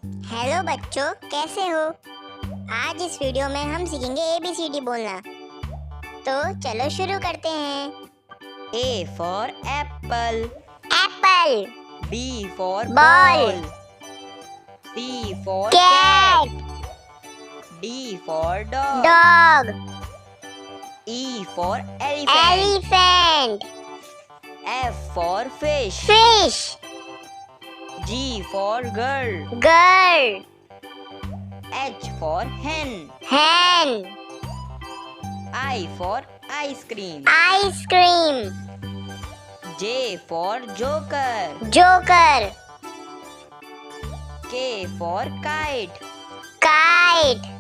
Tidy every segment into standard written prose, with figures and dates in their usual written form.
Hello बच्चों, कैसे हो? आज इस वीडियो में हम सीखेंगे ABCD बोलना। तो चलो शुरू करते हैं। A for apple, apple, B for Ball, ball, C for cat, D for dog, dog, E for elephant, elephant, F for fish, fish, G for girl, girl, H for hen, hen, I for ice cream, ice cream, J for joker, joker, K for kite, kite,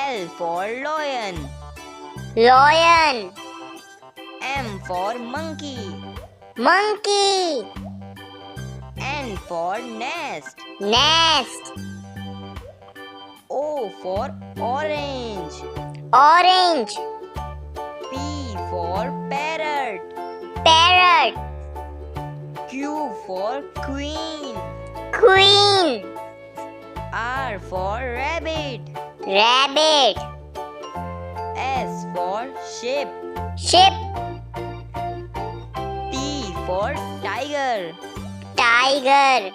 L for lion, lion, M for monkey, monkey, N for nest, nest, O for orange, orange, P for parrot, parrot, Q for queen, queen, R for rabbit, rabbit, S for ship, ship, T for tiger, tiger,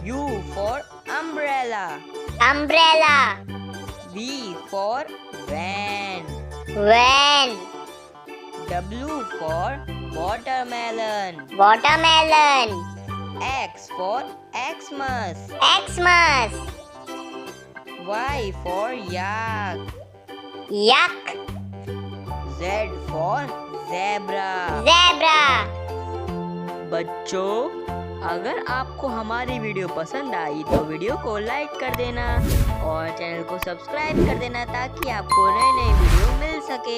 U for umbrella, umbrella, V for van, van, W for watermelon, watermelon, X for Xmas, Xmas, Y for yak, yak, Z for zebra। Zebra. बच्चों, अगर आपको हमारी video पसंद आई तो video को like कर देना और चैनल को सब्सक्राइब कर देना ताकि आपको नए नए वीडियो मिल सके।